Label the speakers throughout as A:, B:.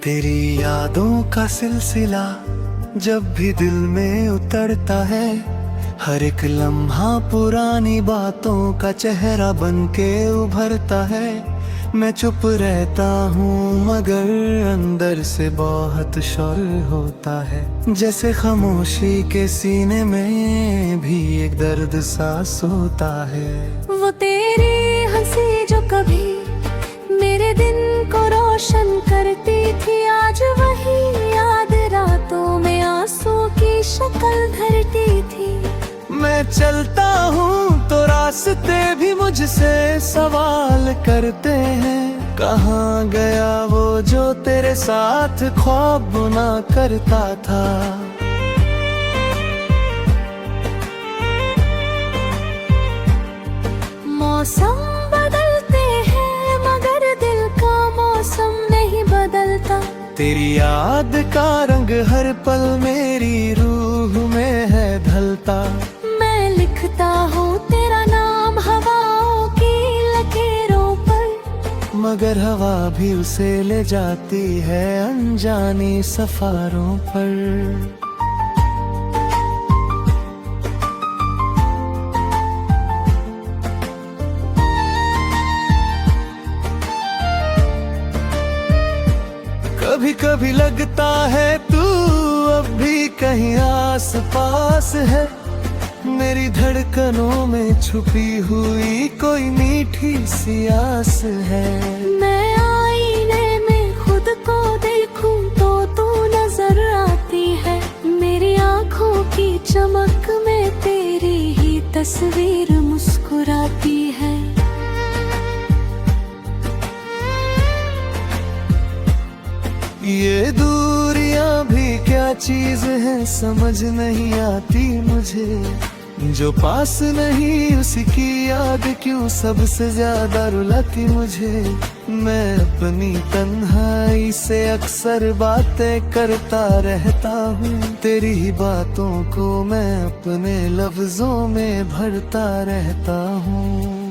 A: तेरी यादों का सिलसिला जब भी दिल में उतरता है, हर एक लम्हा पुरानी बातों का चेहरा बन के उभरता है। मैं चुप रहता हूँ मगर अंदर से बहुत शोर होता है, जैसे खामोशी के सीने में भी एक दर्द सा सोता है।
B: वो तेरी हंसी जो कभी मेरे दिन को रोशन करती थी, आज वही याद रातों में आंसू की शक्ल धरती थी।
A: मैं चलता हूँ तो रास्ते भी मुझसे सवाल करते हैं, कहाँ गया वो जो तेरे साथ ख्वाब बुना करता था।
B: मौसम बदलते हैं मगर दिल का मौसम नहीं बदलता।
A: तेरी याद का रंग हर पल मेरी रूह में है ढलता।
B: मैं लिखता हूँ तेरा नाम हवाओं की लकीरों पर,
A: मगर हवा भी उसे ले जाती है अनजानी सफारों पर। कभी कभी लगता है तू अब भी कहीं आस पास है, मेरी धड़कनों में छुपी हुई कोई मीठी सी आस है।
B: मैं आईने में खुद को देखूं तो तू नजर आती है, मेरी आँखों की चमक में तेरी ही तस्वीर मुस्कुराती है।
A: ये दूरियां भी क्या चीज है समझ नहीं आती मुझे, जो पास नहीं उसकी याद क्यों सबसे ज्यादा रुलाती मुझे। मैं अपनी तन्हाई से अक्सर बातें करता रहता हूँ, तेरी ही बातों को मैं अपने लफ्जों में भरता रहता हूँ।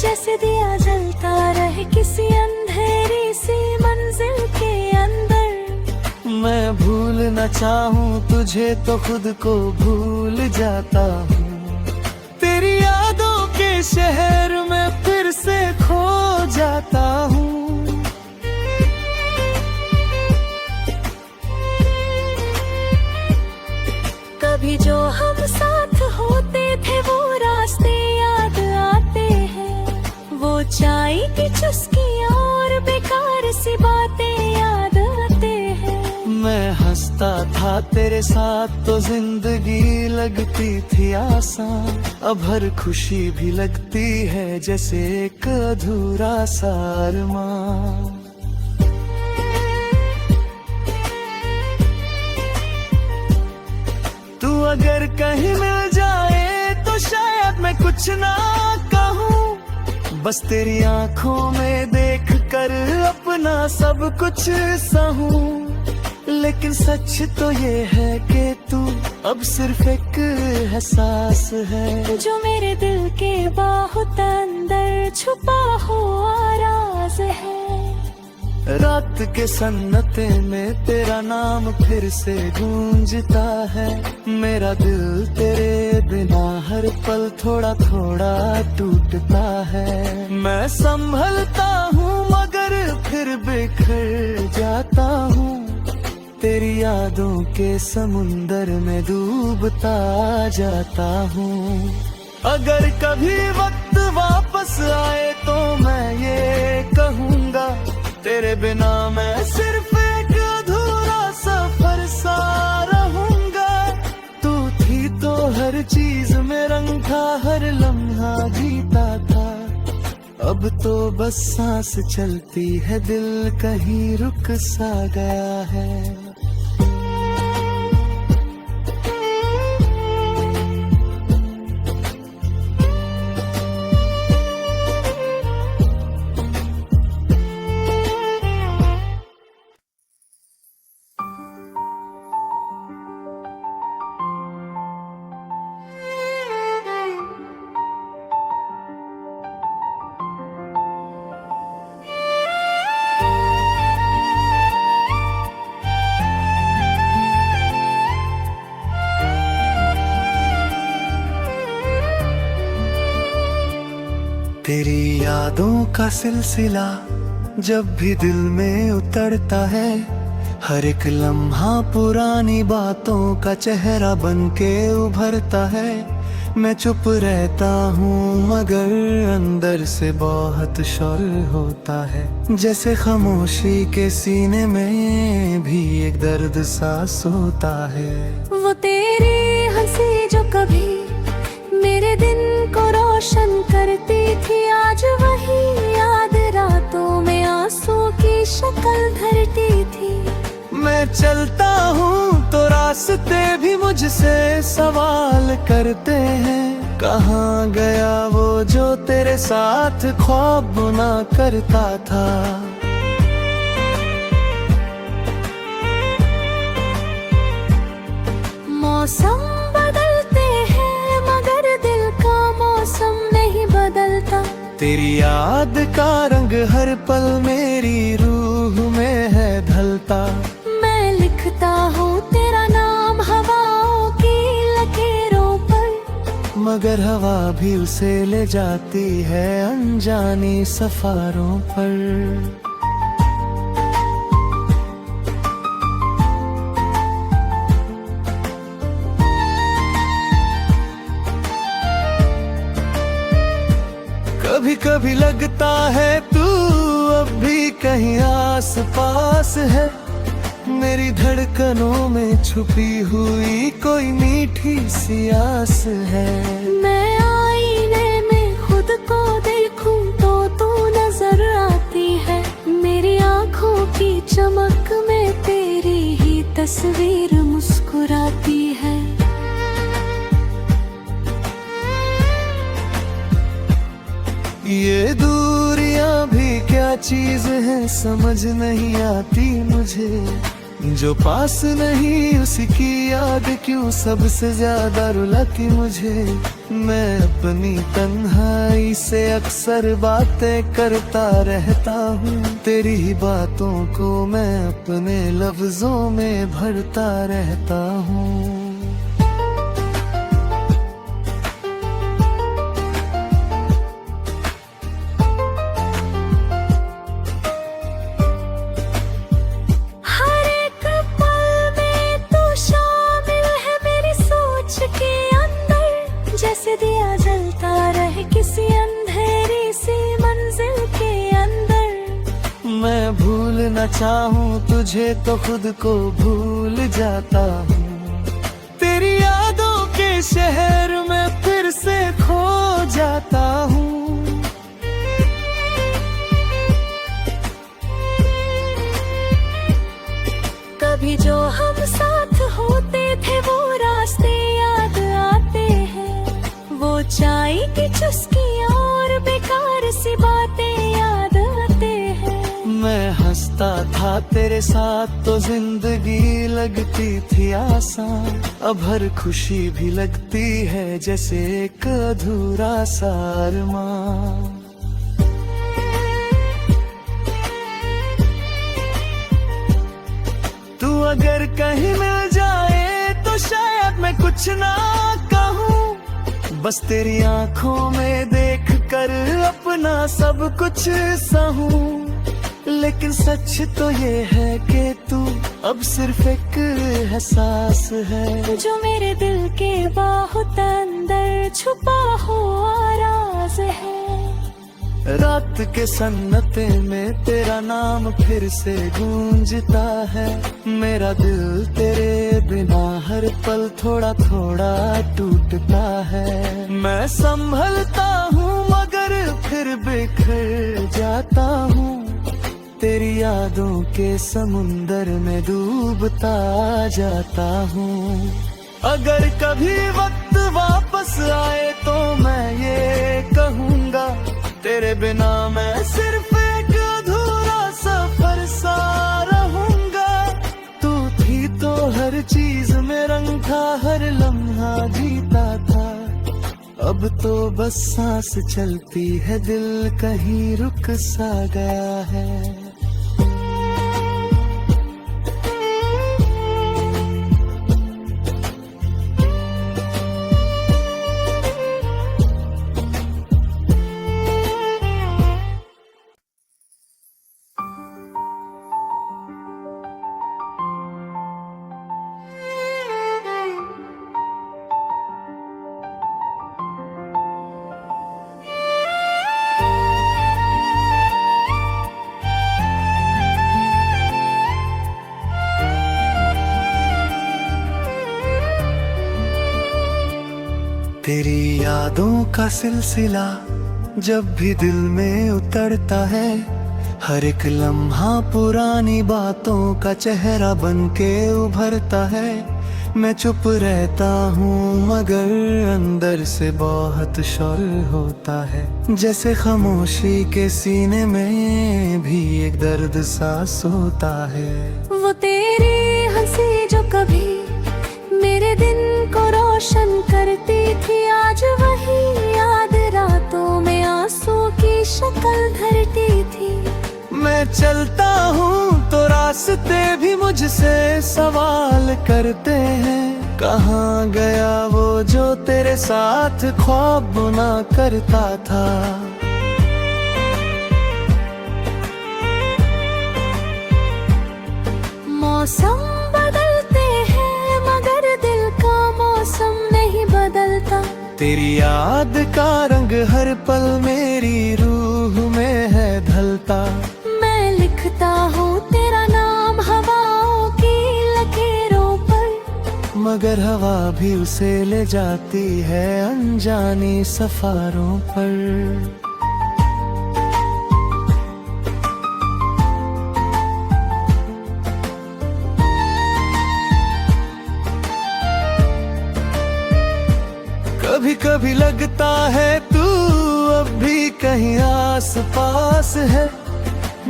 B: जैसे दिया जलता रहे किसी अंधेरी सी मंजिल के अंदर।
A: मैं भूल न चाहूँ तुझे तो खुद को भूल जाता हूँ, तेरी यादों के शहर में फिर से खो जाता हूँ।
B: कभी जो हम साथ होते थे वो रास्ते याद आते हैं, वो चाय की चुस्कियां और बेकार सी बातें याद आते हैं।
A: मैं हंसता था तेरे साथ तो जिंदगी लगती थी आसान, अब हर खुशी भी लगती है जैसे एक अधूरा सा अरमान। तू अगर कहीं मिल जाए तो शायद मैं कुछ ना कहूँ, बस तेरी आंखों में देख कर अपना सब कुछ सहूं। लेकिन सच तो ये है कि तू अब सिर्फ एक एहसास है,
B: जो मेरे दिल के बहुत अंदर छुपा हुआ राज है।
A: रात के सन्नाटे में तेरा नाम फिर से गूंजता है, मेरा दिल तेरे बिना हर पल थोड़ा थोड़ा टूटता है। मैं संभलता हूँ मगर फिर बिखर जाता हूँ, तेरी यादों के समुंदर में डूबता जाता हूँ। अगर कभी वक्त वापस आए तो मैं ये कहूँगा, तेरे बिना मैं सिर्फ एक अधूरा सफर सा रहूंगा। तू थी तो हर चीज में रंग था, हर लम्हा जीता था। अब तो बस सांस चलती है, दिल कहीं रुक सा गया है। तेरी यादों का सिलसिला जब भी दिल में उतरता है, हर एक लम्हा पुरानी बातों का चेहरा बन के उभरता है। मैं चुप रहता हूँ मगर अंदर से बहुत शोर होता है, जैसे खामोशी के सीने में भी एक दर्द सा सोता है।
B: वो तेरी हंसी जो कभी मेरे दिन को रोशन करती थी, आज वही याद रातों में आंसू की शक्ल धरती थी।
A: मैं चलता हूँ तो रास्ते भी मुझसे सवाल करते हैं, कहाँ गया वो जो तेरे साथ ख्वाब बुना करता था।
B: मौसम बदलते हैं मगर दिल का मौसम नहीं बदलता।
A: तेरी याद का रंग हर पल मेरी रूह में है ढलता।
B: मैं लिखता हूँ तेरा नाम हवाओं की लकीरों पर,
A: मगर हवा भी उसे ले जाती है अनजानी सफारों पर। कभी कभी लगता है तू अब भी कहीं आस पास है, मेरी धड़कनों में छुपी हुई कोई मीठी सी आस है।
B: मैं आईने में खुद को देखूं तो तू नजर आती है, मेरी आँखों की चमक में तेरी ही तस्वीर मुस्कुराती है।
A: ये दूरियां भी क्या चीज है समझ नहीं आती मुझे, जो पास नहीं उसकी याद क्यों सबसे ज्यादा रुलाती मुझे। मैं अपनी तन्हाई से अक्सर बातें करता रहता हूँ, तेरी ही बातों को मैं अपने लफ्जों में भरता रहता हूँ।
B: जैसे दिया जलता रहे किसी अंधेरी सी मंजिल के अंदर।
A: मैं भूलना चाहूँ तुझे तो खुद को भूल जाता हूँ, तेरी यादों के शहर में फिर से खो जाता हूँ।
B: कभी जो हम साथ होते थे वो रास्ते याद आते हैं, वो चाय की चुस्की और बेकार सी बातें याद आते हैं।
A: मैं हंसता था तेरे साथ तो जिंदगी लगती थी आसान, अब हर खुशी भी लगती है जैसे एक अधूरा सा अरमान। तू अगर कहीं मिल जाए तो शायद मैं कुछ ना कहूँ, बस तेरी आंखों में देख कर अपना सब कुछ सहूं। लेकिन सच तो ये है कि तू अब सिर्फ एक एहसास है,
B: जो मेरे दिल के बहुत अंदर छुपा हुआ राज है।
A: रात के सन्नाटे में तेरा नाम फिर से गूंजता है, मेरा दिल तेरे बिना हर पल थोड़ा थोड़ा टूटता है। मैं संभलता हूँ मगर फिर बिखर जाता हूँ, तेरी यादों के समुंदर में डूबता जाता हूँ। अगर कभी वक्त वापस आए तो मैं ये कहूँगा, तेरे बिना मैं सिर्फ एक अधूरा सफर सा रहूंगा। तू थी तो हर चीज में रंग था, हर लम्हा जीता था। अब तो बस सांस चलती है, दिल कहीं रुक सा गया है। तेरी यादों का सिलसिला जब भी दिल में उतरता है, हर एक लम्हा पुरानी बातों का चेहरा बन के उभरता है। मैं चुप रहता हूँ मगर अंदर से बहुत शोर होता है, जैसे खामोशी के सीने में भी एक दर्द सा सोता है।
B: वो तेरी हंसी जो कभी मेरे दिन को रोशन करती थी, आज वही याद रातों में आंसू की शक्ल धरती थी।
A: मैं चलता हूँ तो रास्ते भी मुझसे सवाल करते हैं, कहाँ गया वो जो तेरे साथ ख्वाब बुना करता था।
B: मौसम बदलते हैं मगर दिल का मौसम नहीं बदलता।
A: तेरी याद का रंग हर पल मेरी रूह में है ढलता।
B: मैं लिखता हूँ तेरा नाम हवाओं की लकीरों पर,
A: मगर हवा भी उसे ले जाती है अनजानी सफारों पर। कभी कभी लगता है तू अब भी कहीं आस पास है,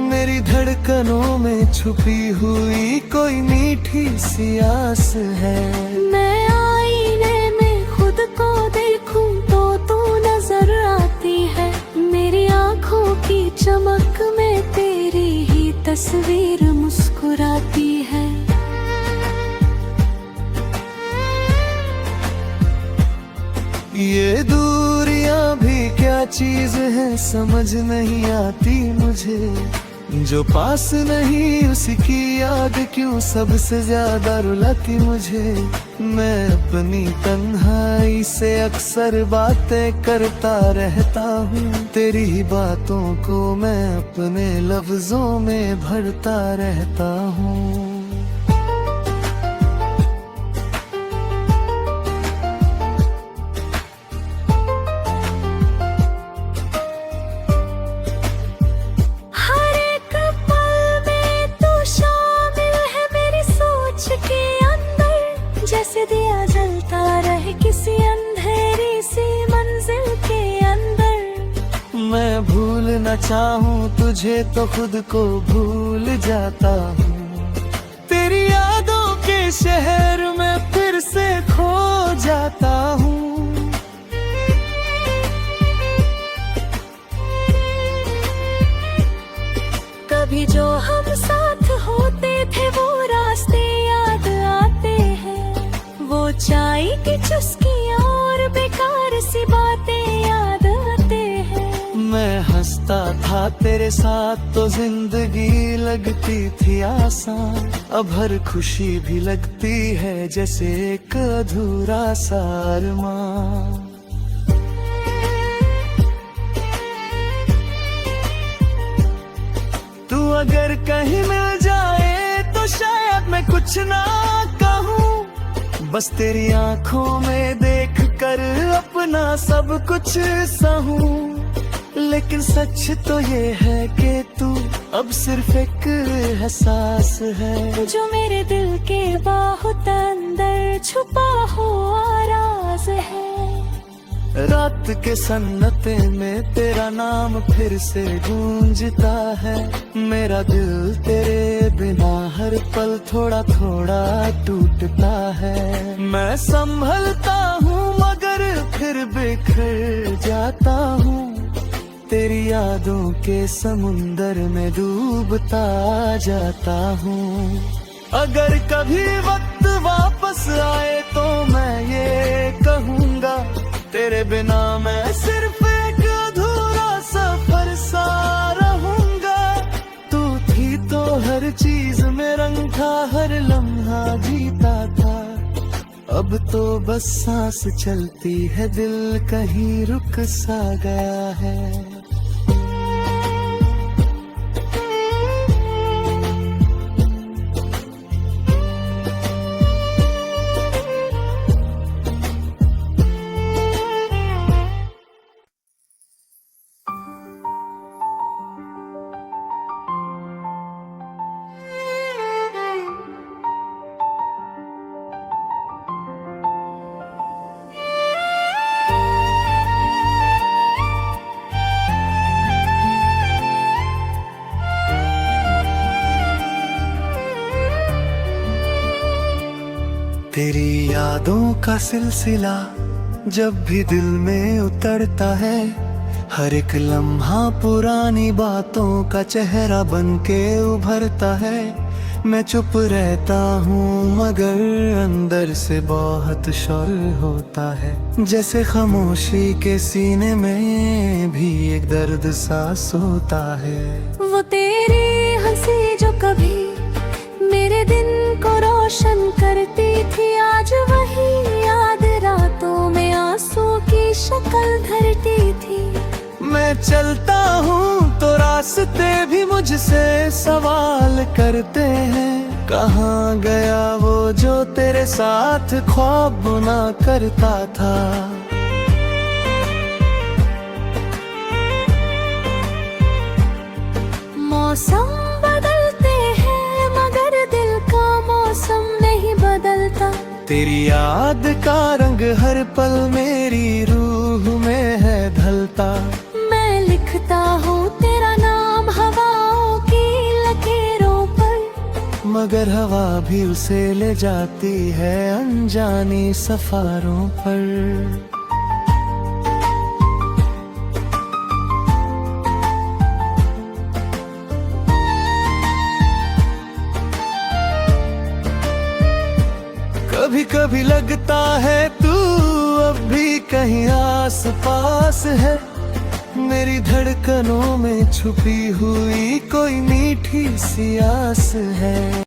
A: मेरी धड़कनों में छुपी हुई कोई मीठी सी आस है।
B: मैं आईने में खुद को देखूं तो तू नजर आती है, मेरी आँखों की चमक में तेरी ही तस्वीर मुस्कुराती है।
A: ये दूरियां भी क्या चीज है समझ नहीं आती मुझे, जो पास नहीं उसकी याद क्यों सबसे ज्यादा रुलाती मुझे। मैं अपनी तन्हाई से अक्सर बातें करता रहता हूँ, तेरी ही बातों को मैं अपने लफ्जों में भरता रहता हूँ।
B: जैसे दिया जलता रहे किसी अंधेरी सी मंजिल के अंदर।
A: मैं भूलना चाहूँ तुझे तो खुद को भूल जाता हूँ, तेरी यादों के शहर में फिर से खो जाता हूँ।
B: कभी जो हम साथ होते थे वो रास्ते याद आते हैं, वो चाय की चुस्कियां और बेकार सी बातें याद आते हैं।
A: मैं हंसता था तेरे साथ तो जिंदगी लगती थी आसान, अब हर खुशी भी लगती है जैसे एक अधूरा सा अरमान। तू अगर कहीं मिल जाए तो शायद मैं कुछ ना कहूँ, बस तेरी आंखों में देख कर अपना सब कुछ सहूं। लेकिन सच तो ये है कि तू अब सिर्फ एक एहसास है,
B: जो मेरे दिल के बहुत अंदर छुपा हुआ राज है।
A: रात के सन्नाटे में तेरा नाम फिर से गूंजता है, मेरा दिल तेरे बिना हर पल थोड़ा थोड़ा टूटता है। मैं संभलता हूँ मगर फिर बिखर जाता हूँ, तेरी यादों के समुंदर में डूबता जाता हूँ। अगर कभी वक्त वापस आए तो मैं ये कहूँगा, तेरे बिना मैं सिर्फ एक अधूरा सफर सा रहूंगा। तू थी तो हर चीज में रंग था, हर लम्हा जीता था। अब तो बस सांस चलती है, दिल कहीं रुक सा गया है। तेरी यादों का सिलसिला जब भी दिल में उतरता है, हर एक लम्हा पुरानी बातों का चेहरा बन के उभरता है। मैं चुप रहता हूँ मगर अंदर से बहुत शोर होता है, जैसे खामोशी के सीने में भी एक दर्द सा सोता है।
B: वो तेरी हंसी जो कभी मेरे दिन को रोशन करती थी, आज वही याद रातों में आंसू की शक्ल धरती थी।
A: मैं चलता हूँ तो रास्ते भी मुझसे सवाल करते हैं, कहाँ गया वो जो तेरे साथ ख्वाब बुना करता था।
B: मौसम बदलते हैं मगर दिल का मौसम नहीं बदलता।
A: तेरी याद का रंग हर पल मेरी रूह में है ढलता।
B: मैं लिखता हूँ तेरा नाम हवाओं की लकीरों पर,
A: मगर हवा भी उसे ले जाती है अनजानी सफारों पर। कभी कभी लगता है तू अब भी कहीं आस पास है, मेरी धड़कनों में छुपी हुई कोई मीठी सी आस है।